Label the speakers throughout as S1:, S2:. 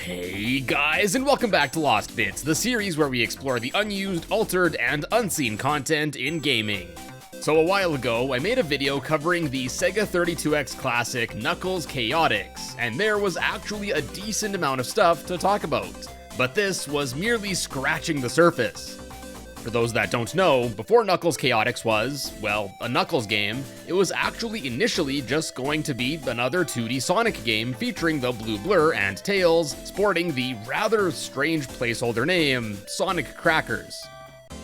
S1: Hey guys, and welcome back to Lost Bits, the series where we explore the unused, altered, and unseen content in gaming. So a while ago, I made a video covering the Sega 32X classic Knuckles Chaotix, and there was actually a decent amount of stuff to talk about. But this was merely scratching the surface. For those that don't know, before Knuckles Chaotix was, well, a Knuckles game, it was actually initially just going to be another 2D Sonic game featuring the blue blur and Tails, sporting the rather strange placeholder name, Sonic Crackers.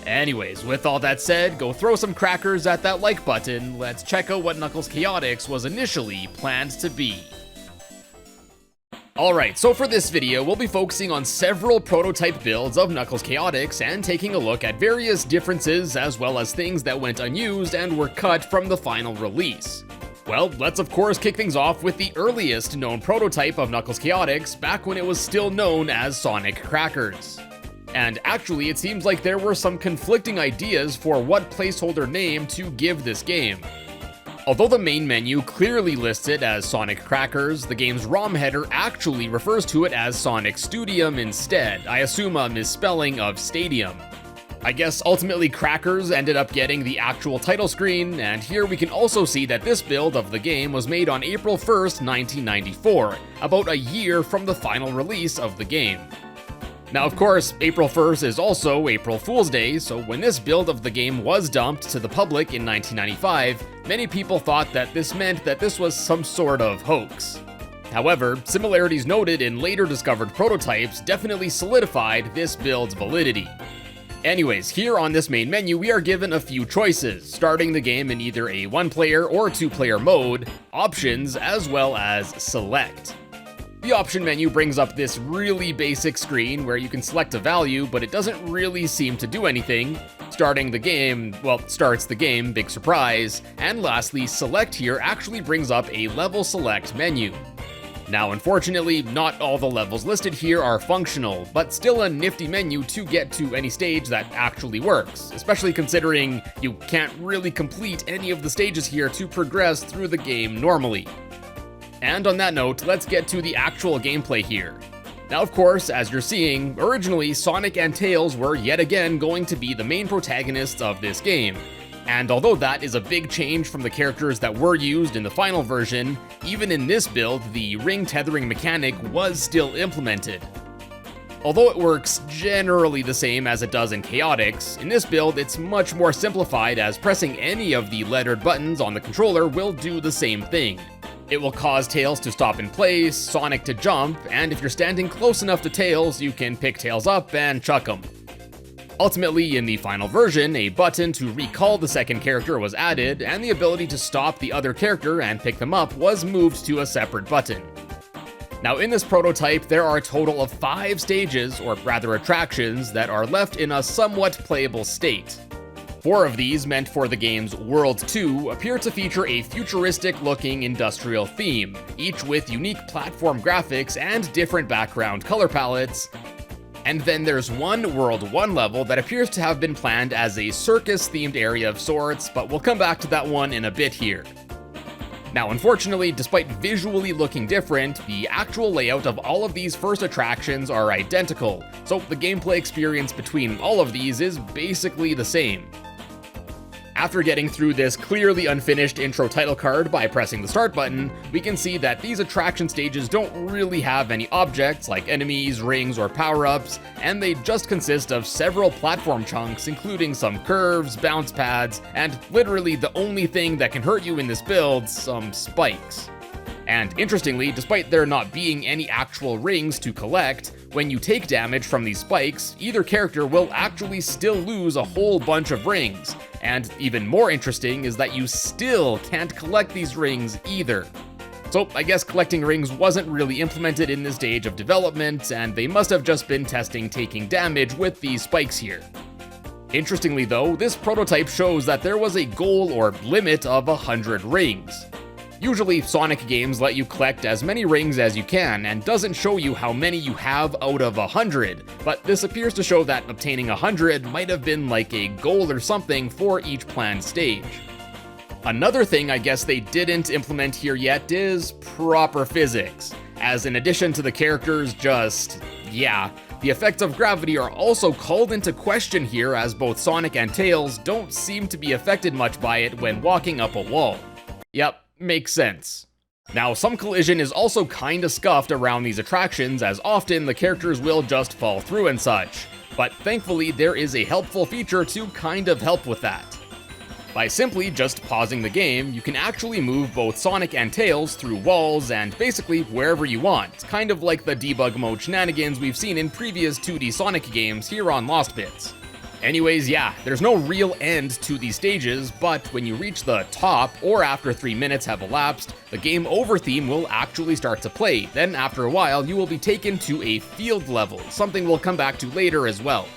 S1: Anyways, with all that said, go throw some crackers at that like button, let's check out what Knuckles Chaotix was initially planned to be. Alright, so for this video, we'll be focusing on several prototype builds of Knuckles Chaotix and taking a look at various differences as well as things that went unused and were cut from the final release. Well, let's of course kick things off with the earliest known prototype of Knuckles Chaotix back when it was still known as Sonic Crackers. And actually, it seems like there were some conflicting ideas for what placeholder name to give this game. Although the main menu clearly lists it as Sonic Crackers, the game's ROM header actually refers to it as Sonic Studium instead, I assume a misspelling of stadium. I guess ultimately Crackers ended up getting the actual title screen, and here we can also see that this build of the game was made on April 1st, 1994, about a year from the final release of the game. Now of course, April 1st is also April Fool's Day, so when this build of the game was dumped to the public in 1995, many people thought that this meant that this was some sort of hoax. However, similarities noted in later discovered prototypes definitely solidified this build's validity. Anyways, here on this main menu we are given a few choices, starting the game in either a 1-player or 2-player mode, options, as well as select. The option menu brings up this really basic screen where you can select a value, but it doesn't really seem to do anything. Starts the game, big surprise. And lastly, select here actually brings up a level select menu. Now unfortunately, not all the levels listed here are functional, but still a nifty menu to get to any stage that actually works, especially considering you can't really complete any of the stages here to progress through the game normally. And on that note, let's get to the actual gameplay here. Now of course, as you're seeing, originally Sonic and Tails were yet again going to be the main protagonists of this game. And although that is a big change from the characters that were used in the final version, even in this build, the ring tethering mechanic was still implemented. Although it works generally the same as it does in Chaotix, in this build it's much more simplified as pressing any of the lettered buttons on the controller will do the same thing. It will cause Tails to stop in place, Sonic to jump, and if you're standing close enough to Tails, you can pick Tails up and chuck him. Ultimately, in the final version, a button to recall the second character was added, and the ability to stop the other character and pick them up was moved to a separate button. Now in this prototype, there are a total of 5 stages, or rather attractions, that are left in a somewhat playable state. 4 of these, meant for the game's World 2, appear to feature a futuristic-looking industrial theme, each with unique platform graphics and different background color palettes. And then there's one World 1 level that appears to have been planned as a circus-themed area of sorts, but we'll come back to that one in a bit here. Now unfortunately, despite visually looking different, the actual layout of all of these first attractions are identical, so the gameplay experience between all of these is basically the same. After getting through this clearly unfinished intro title card by pressing the start button, we can see that these attraction stages don't really have any objects like enemies, rings, or power-ups, and they just consist of several platform chunks including some curves, bounce pads, and literally the only thing that can hurt you in this build, some spikes. And interestingly, despite there not being any actual rings to collect, when you take damage from these spikes, either character will actually still lose a whole bunch of rings. And even more interesting is that you still can't collect these rings either. So I guess collecting rings wasn't really implemented in this stage of development, and they must have just been testing taking damage with these spikes here. Interestingly though, this prototype shows that there was a goal or limit of 100 rings. Usually, Sonic games let you collect as many rings as you can, and doesn't show you how many you have out of 100, but this appears to show that obtaining 100 might have been like a goal or something for each planned stage. Another thing I guess they didn't implement here yet is proper physics. as in addition to the characters the effects of gravity are also called into question here, as both Sonic and Tails don't seem to be affected much by it when walking up a wall. Yep, makes sense. Now, some collision is also kinda scuffed around these attractions, as often the characters will just fall through and such, but thankfully there is a helpful feature to kind of help with that. By simply just pausing the game, you can actually move both Sonic and Tails through walls and basically wherever you want, kind of like the debug mode shenanigans we've seen in previous 2D Sonic games here on Lost Bits. Anyways, there's no real end to these stages, but when you reach the top, or after 3 minutes have elapsed, the game over theme will actually start to play. Then after a while, you will be taken to a field level, something we'll come back to later as well.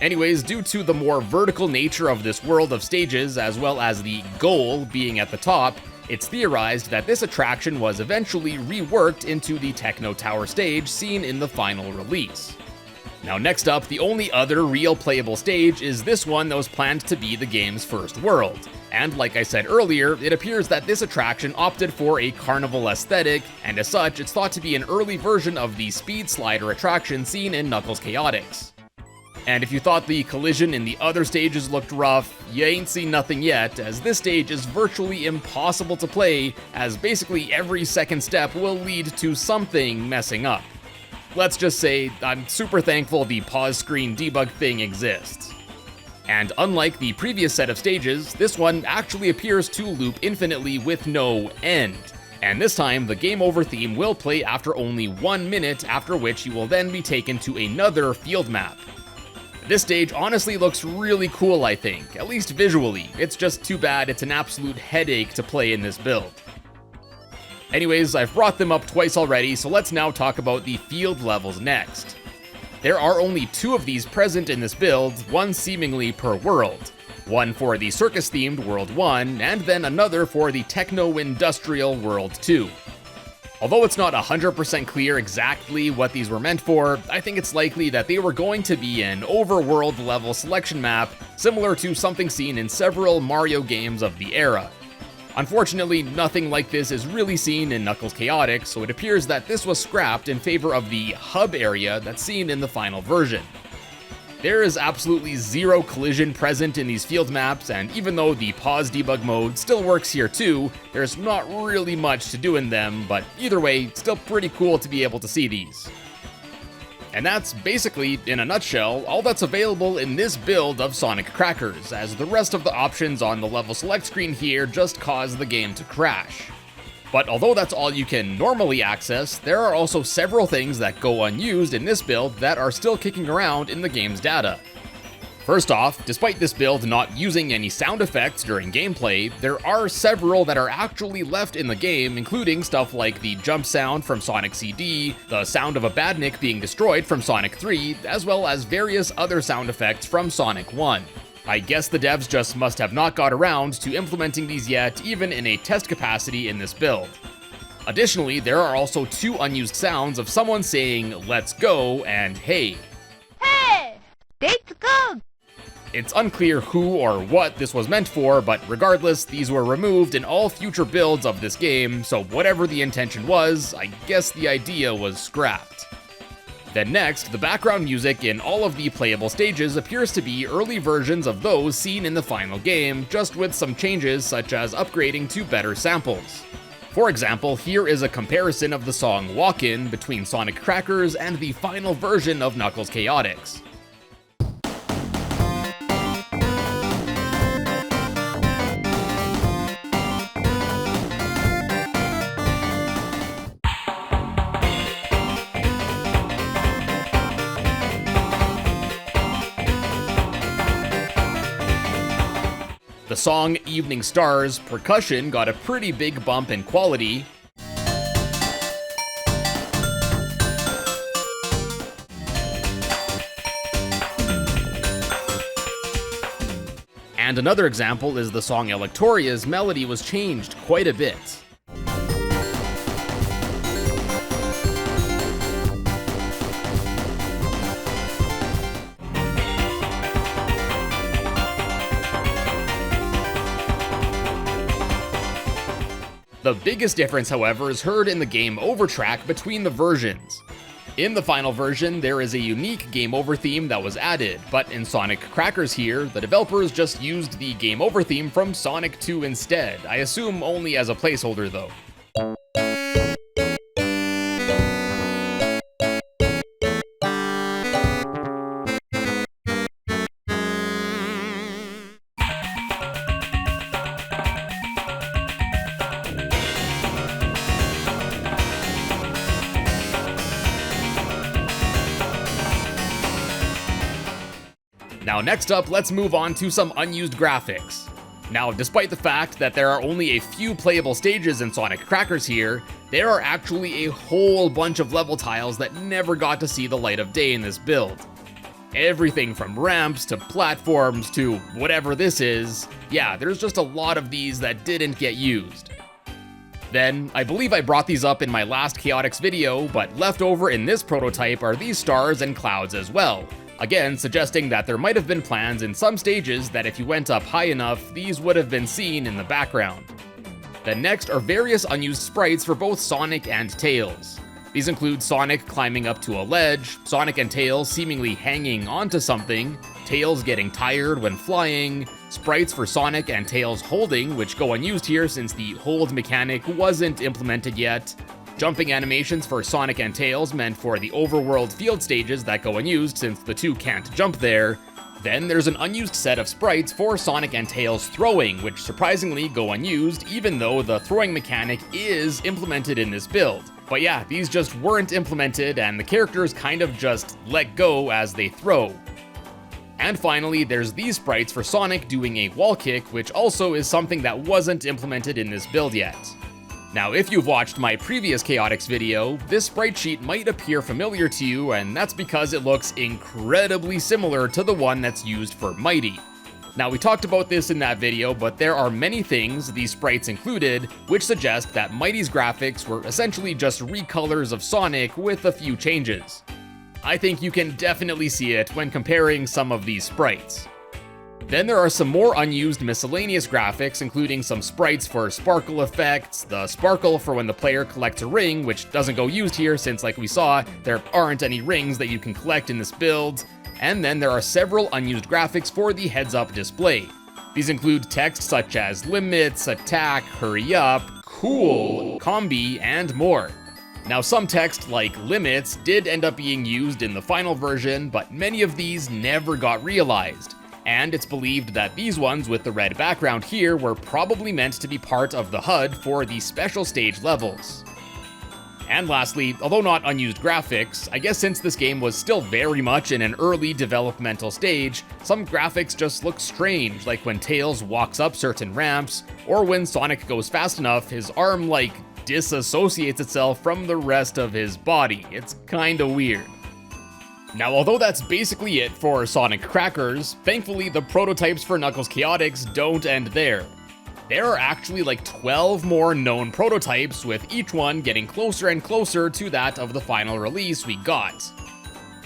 S1: Anyways, due to the more vertical nature of this world of stages, as well as the goal being at the top, it's theorized that this attraction was eventually reworked into the Techno Tower stage seen in the final release. Now next up, the only other real playable stage is this one that was planned to be the game's first world. And like I said earlier, it appears that this attraction opted for a carnival aesthetic, and as such, it's thought to be an early version of the speed slider attraction seen in Knuckles Chaotix. And if you thought the collision in the other stages looked rough, you ain't seen nothing yet, as this stage is virtually impossible to play, as basically every second step will lead to something messing up. Let's just say, I'm super thankful the pause screen debug thing exists. And unlike the previous set of stages, this one actually appears to loop infinitely with no end. And this time, the game over theme will play after only 1 minute, after which you will then be taken to another field map. This stage honestly looks really cool, I think, at least visually. It's just too bad it's an absolute headache to play in this build. Anyways, I've brought them up twice already, so let's now talk about the field levels next. There are only 2 of these present in this build, one seemingly per world. One for the circus-themed World 1, and then another for the techno-industrial World 2. Although it's not 100% clear exactly what these were meant for, I think it's likely that they were going to be an overworld level selection map, similar to something seen in several Mario games of the era. Unfortunately, nothing like this is really seen in Knuckles Chaotix, so it appears that this was scrapped in favor of the hub area that's seen in the final version. There is absolutely zero collision present in these field maps, and even though the pause debug mode still works here too, there's not really much to do in them, but either way, still pretty cool to be able to see these. And that's basically, in a nutshell, all that's available in this build of Sonic Crackers, as the rest of the options on the level select screen here just cause the game to crash. But although that's all you can normally access, there are also several things that go unused in this build that are still kicking around in the game's data. First off, despite this build not using any sound effects during gameplay, there are several that are actually left in the game, including stuff like the jump sound from Sonic CD, the sound of a badnik being destroyed from Sonic 3, as well as various other sound effects from Sonic 1. I guess the devs just must have not got around to implementing these yet, even in a test capacity in this build. Additionally, there are also 2 unused sounds of someone saying "let's go" and "hey."
S2: Hey! Let's go!
S1: It's unclear who or what this was meant for, but regardless, these were removed in all future builds of this game, so whatever the intention was, I guess the idea was scrapped. Then next, the background music in all of the playable stages appears to be early versions of those seen in the final game, just with some changes such as upgrading to better samples. For example, here is a comparison of the song Walkin' between Sonic Crackers and the final version of Knuckles Chaotix. The song Evening Star's percussion got a pretty big bump in quality, and another example is the song Electoria's melody was changed quite a bit. The The biggest difference, however, is heard in the game over track between the versions. In the final version, there is a unique game over theme that was added, but in Sonic Crackers here, the developers just used the game over theme from Sonic 2 instead, I assume only as a placeholder though. Now next up, let's move on to some unused graphics. Now, despite the fact that there are only a few playable stages in Sonic Crackers here, there are actually a whole bunch of level tiles that never got to see the light of day in this build. Everything from ramps to platforms to whatever this is, yeah, there's just a lot of these that didn't get used. Then, I believe I brought these up in my last Chaotix video, but left over in this prototype are these stars and clouds as well. Again, suggesting that there might have been plans in some stages that if you went up high enough, these would have been seen in the background. Then next are various unused sprites for both Sonic and Tails. These include Sonic climbing up to a ledge, Sonic and Tails seemingly hanging onto something, Tails getting tired when flying, sprites for Sonic and Tails holding, which go unused here since the hold mechanic wasn't implemented yet, jumping animations for Sonic and Tails meant for the overworld field stages that go unused since the two can't jump there. Then there's an unused set of sprites for Sonic and Tails throwing, which surprisingly go unused even though the throwing mechanic is implemented in this build. But yeah, these just weren't implemented and the characters kind of just let go as they throw. And finally, there's these sprites for Sonic doing a wall kick, which also is something that wasn't implemented in this build yet. Now, if you've watched my previous Chaotix video, this sprite sheet might appear familiar to you, and that's because it looks incredibly similar to the one that's used for Mighty. Now, we talked about this in that video, but there are many things, these sprites included, which suggest that Mighty's graphics were essentially just recolors of Sonic with a few changes. I think you can definitely see it when comparing some of these sprites. Then there are some more unused miscellaneous graphics, including some sprites for sparkle effects, the sparkle for when the player collects a ring, which doesn't go used here since, like we saw, there aren't any rings that you can collect in this build, and then there are several unused graphics for the heads-up display. These include text such as limits, attack, hurry up, cool, combi, and more. Now, some text like limits did end up being used in the final version, but many of these never got realized. And it's believed that these ones with the red background here were probably meant to be part of the HUD for the special stage levels. And lastly, although not unused graphics, I guess since this game was still very much in an early developmental stage, some graphics just look strange, like when Tails walks up certain ramps, or when Sonic goes fast enough, his arm disassociates itself from the rest of his body. It's kinda weird. Now, although that's basically it for Sonic Crackers, thankfully the prototypes for Knuckles Chaotix don't end there. There are actually 12 more known prototypes, with each one getting closer and closer to that of the final release we got.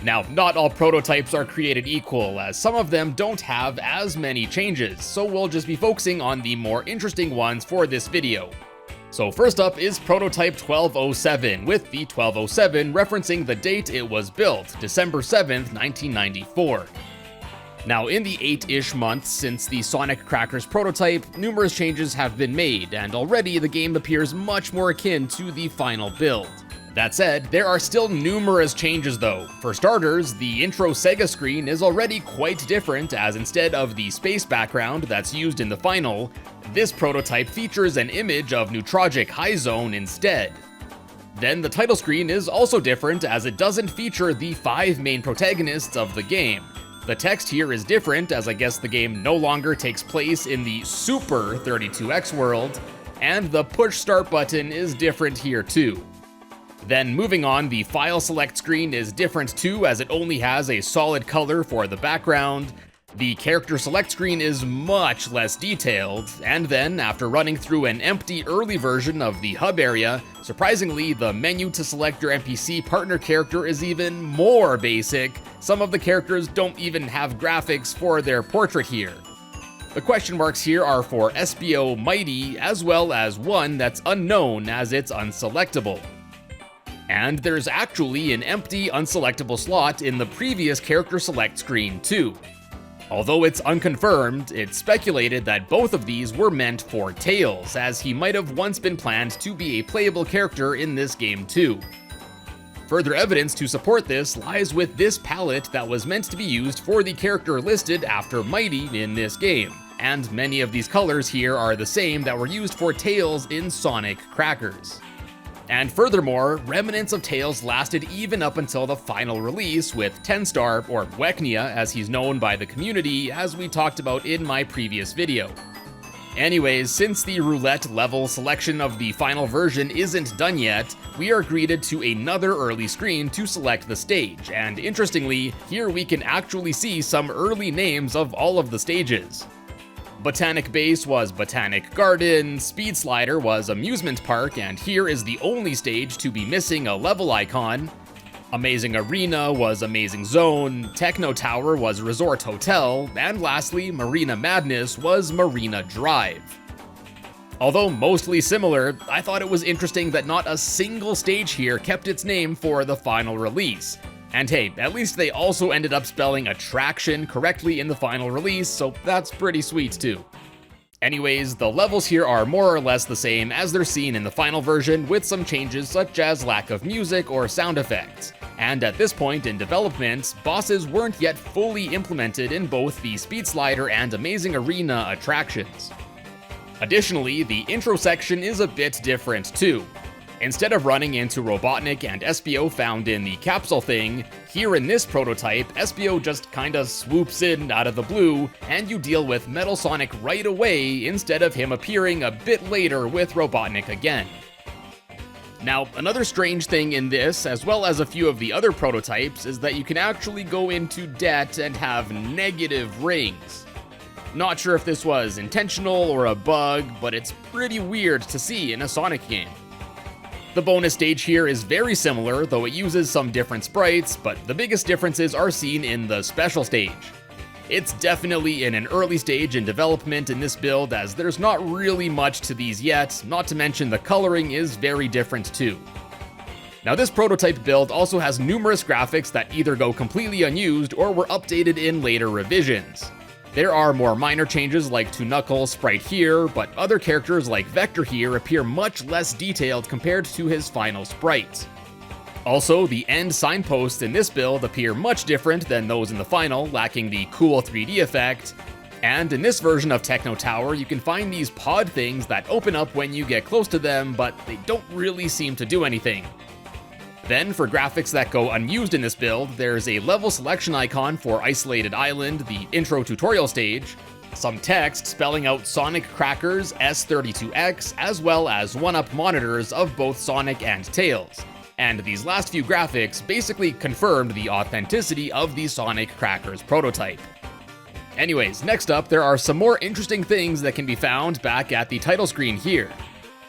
S1: Now, not all prototypes are created equal, as some of them don't have as many changes, so we'll just be focusing on the more interesting ones for this video. So first up is Prototype 1207, with the 1207 referencing the date it was built, December 7th, 1994. Now, in the 8-ish months since the Sonic Crackers prototype, numerous changes have been made, and already the game appears much more akin to the final build. That said, there are still numerous changes though. For starters, the intro Sega screen is already quite different, as instead of the space background that's used in the final, this prototype features an image of Neutrogic High Zone instead. Then the title screen is also different, as it doesn't feature the 5 main protagonists of the game. The text here is different, as I guess the game no longer takes place in the Super 32X world, and the push start button is different here too. Then moving on, the file select screen is different too, as it only has a solid color for the background. The character select screen is much less detailed, and then, after running through an empty early version of the hub area, surprisingly, the menu to select your NPC partner character is even more basic. Some of the characters don't even have graphics for their portrait here. The question marks here are for SBO Mighty, as well as one that's unknown as it's unselectable. And there's actually an empty unselectable slot in the previous character select screen too. Although it's unconfirmed, it's speculated that both of these were meant for Tails, as he might have once been planned to be a playable character in this game too. Further evidence to support this lies with this palette that was meant to be used for the character listed after Mighty in this game, and many of these colors here are the same that were used for Tails in Sonic Crackers. And furthermore, remnants of Tails lasted even up until the final release with Tenstar, or Weknia as he's known by the community, as we talked about in my previous video. Anyways, since the roulette level selection of the final version isn't done yet, we are greeted to another early screen to select the stage, and interestingly, here we can actually see some early names of all of the stages. Botanic Base was Botanic Garden, Speed Slider was Amusement Park, and here is the only stage to be missing a level icon. Amazing Arena was Amazing Zone, Techno Tower was Resort Hotel, and lastly, Marina Madness was Marina Drive. Although mostly similar, I thought it was interesting that not a single stage here kept its name for the final release. And hey, at least they also ended up spelling attraction correctly in the final release, so that's pretty sweet too. Anyways, the levels here are more or less the same as they're seen in the final version, with some changes such as lack of music or sound effects. And at this point in development, bosses weren't yet fully implemented in both the Speed Slider and Amazing Arena attractions. Additionally, the intro section is a bit different too. Instead of running into Robotnik and SBO found in the capsule thing, here in this prototype, SBO just kinda swoops in out of the blue, and you deal with Metal Sonic right away instead of him appearing a bit later with Robotnik again. Now, another strange thing in this, as well as a few of the other prototypes, is that you can actually go into debt and have negative rings. Not sure if this was intentional or a bug, but it's pretty weird to see in a Sonic game. The bonus stage here is very similar, though it uses some different sprites, but the biggest differences are seen in the special stage. It's definitely in an early stage in development in this build, as there's not really much to these yet, not to mention the coloring is very different too. Now this prototype build also has numerous graphics that either go completely unused or were updated in later revisions. There are more minor changes like to Knuckles' sprite here, but other characters like Vector here appear much less detailed compared to his final sprite. Also, the end signposts in this build appear much different than those in the final, lacking the cool 3D effect. And in this version of Techno Tower, you can find these pod things that open up when you get close to them, but they don't really seem to do anything. Then, for graphics that go unused in this build, there's a level selection icon for Isolated Island, the intro tutorial stage, some text spelling out Sonic Crackers S32X, as well as 1-up monitors of both Sonic and Tails. And these last few graphics basically confirmed the authenticity of the Sonic Crackers prototype. Anyways, next up, there are some more interesting things that can be found back at the title screen here.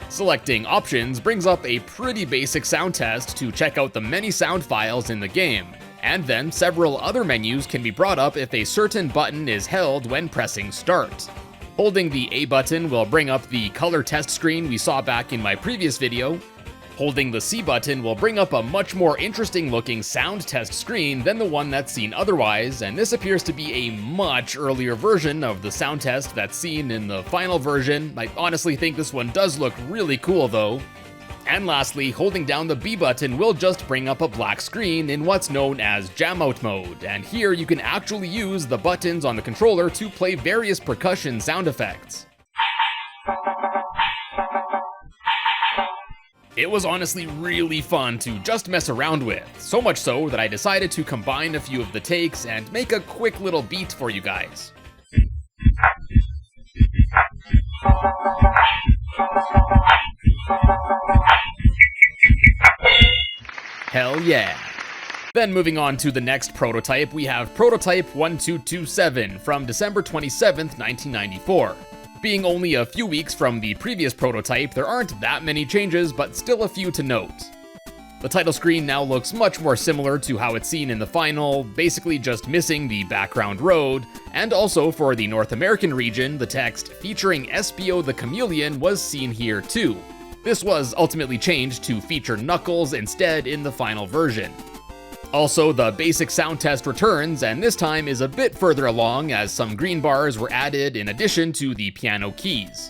S1: Selecting options brings up a pretty basic sound test to check out the many sound files in the game, and then several other menus can be brought up if a certain button is held when pressing start. Holding the A button will bring up the color test screen we saw back in my previous video. Holding the C button will bring up a much more interesting looking sound test screen than the one that's seen otherwise, and this appears to be a much earlier version of the sound test that's seen in the final version. I honestly think this one does look really cool though. And lastly, holding down the B button will just bring up a black screen in what's known as jam out mode, and here you can actually use the buttons on the controller to play various percussion sound effects. It was honestly really fun to just mess around with, so much so that I decided to combine a few of the takes and make a quick little beat for you guys. Hell yeah! Then moving on to the next prototype, we have Prototype 1227 from December 27th, 1994. Being only a few weeks from the previous prototype, there aren't that many changes, but still a few to note. The title screen now looks much more similar to how it's seen in the final, basically just missing the background road, and also for the North American region, the text featuring Espio the Chameleon was seen here too. This was ultimately changed to feature Knuckles instead in the final version. Also, the basic sound test returns, and this time is a bit further along as some green bars were added in addition to the piano keys.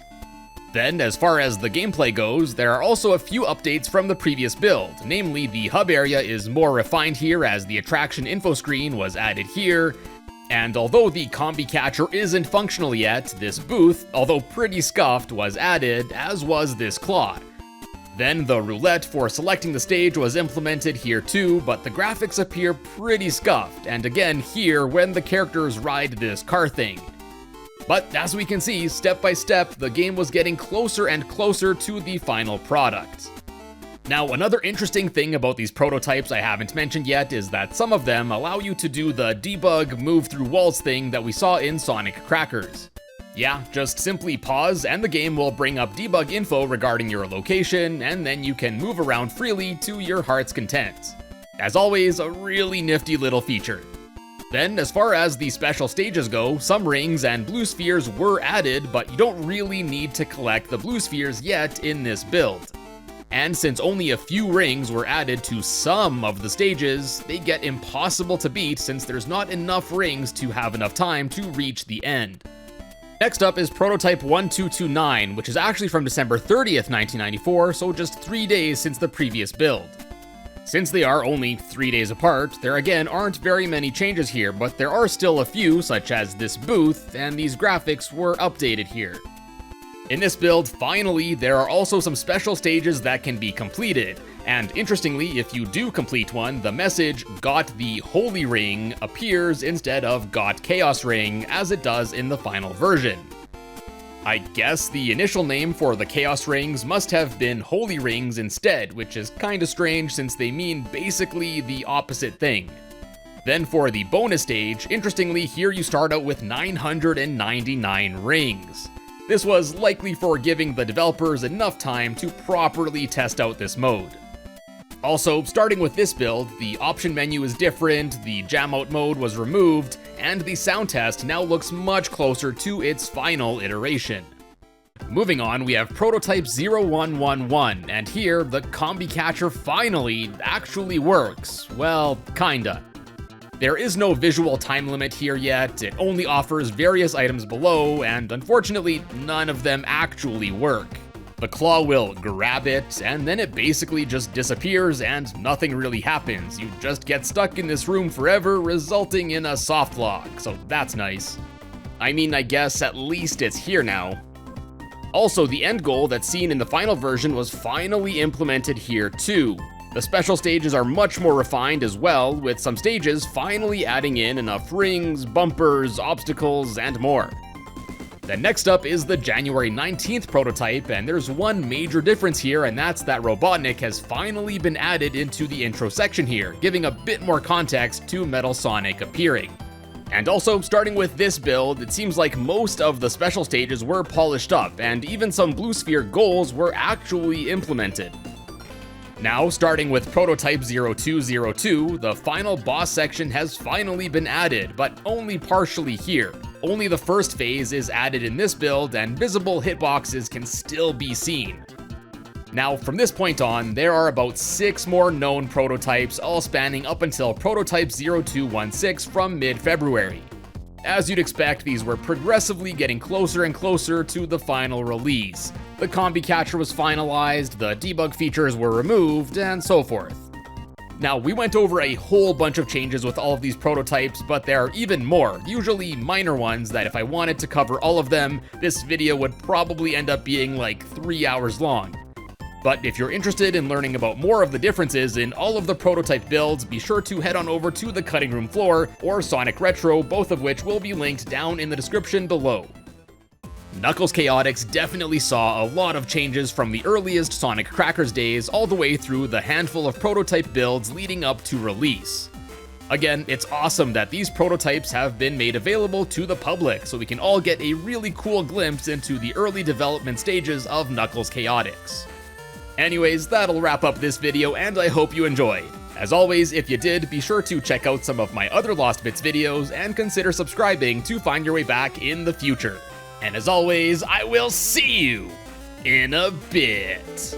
S1: Then, as far as the gameplay goes, there are also a few updates from the previous build, namely the hub area is more refined here as the attraction info screen was added here, and although the combi catcher isn't functional yet, this booth, although pretty scuffed, was added, as was this claw. Then the roulette for selecting the stage was implemented here too, but the graphics appear pretty scuffed, and again here when the characters ride this car thing. But as we can see, step by step, the game was getting closer and closer to the final product. Now, another interesting thing about these prototypes I haven't mentioned yet is that some of them allow you to do the debug move through walls thing that we saw in Sonic Crackers. Yeah, just simply pause and the game will bring up debug info regarding your location, and then you can move around freely to your heart's content. As always, a really nifty little feature. Then, as far as the special stages go, some rings and blue spheres were added, but you don't really need to collect the blue spheres yet in this build. And since only a few rings were added to some of the stages, they get impossible to beat since there's not enough rings to have enough time to reach the end. Next up is Prototype 1229, which is actually from December 30th, 1994, so just 3 days since the previous build. Since they are only 3 days apart, there again aren't very many changes here, but there are still a few, such as this booth, and these graphics were updated here. In this build, finally, there are also some special stages that can be completed, and interestingly, if you do complete one, the message "Got the Holy Ring" appears instead of "Got Chaos Ring" as it does in the final version. I guess the initial name for the Chaos Rings must have been Holy Rings instead, which is kinda strange since they mean basically the opposite thing. Then for the bonus stage, interestingly, here you start out with 999 rings. This was likely for giving the developers enough time to properly test out this mode. Also, starting with this build, the option menu is different, the jam out mode was removed, and the sound test now looks much closer to its final iteration. Moving on, we have Prototype 0111, and here, the combi catcher finally actually works. Well, kinda. There is no visual time limit here yet, it only offers various items below, and unfortunately, none of them actually work. The claw will grab it, and then it basically just disappears and nothing really happens. You just get stuck in this room forever, resulting in a soft lock, so that's nice. I mean, I guess at least it's here now. Also, the end goal that's seen in the final version was finally implemented here too. The special stages are much more refined as well, with some stages finally adding in enough rings, bumpers, obstacles, and more. Then next up is the January 19th prototype, and there's one major difference here, and that's that Robotnik has finally been added into the intro section here, giving a bit more context to Metal Sonic appearing. And also, starting with this build, it seems like most of the special stages were polished up, and even some Blue Sphere goals were actually implemented. Now, starting with Prototype 0202, the final boss section has finally been added, but only partially here. Only the first phase is added in this build, and visible hitboxes can still be seen. Now, from this point on, there are about 6 more known prototypes, all spanning up until Prototype 0216 from mid-February. As you'd expect, these were progressively getting closer and closer to the final release. The combi catcher was finalized, the debug features were removed, and so forth. Now, we went over a whole bunch of changes with all of these prototypes, but there are even more, usually minor ones that if I wanted to cover all of them, this video would probably end up being like 3 hours long. But if you're interested in learning about more of the differences in all of the prototype builds, be sure to head on over to the cutting room floor or Sonic Retro, both of which will be linked down in the description below. Knuckles Chaotix definitely saw a lot of changes from the earliest Sonic Crackers days all the way through the handful of prototype builds leading up to release. Again, it's awesome that these prototypes have been made available to the public so we can all get a really cool glimpse into the early development stages of Knuckles Chaotix. Anyways, that'll wrap up this video, and I hope you enjoyed. As always, if you did, be sure to check out some of my other Lost Bits videos and consider subscribing to find your way back in the future. And as always, I will see you in a bit.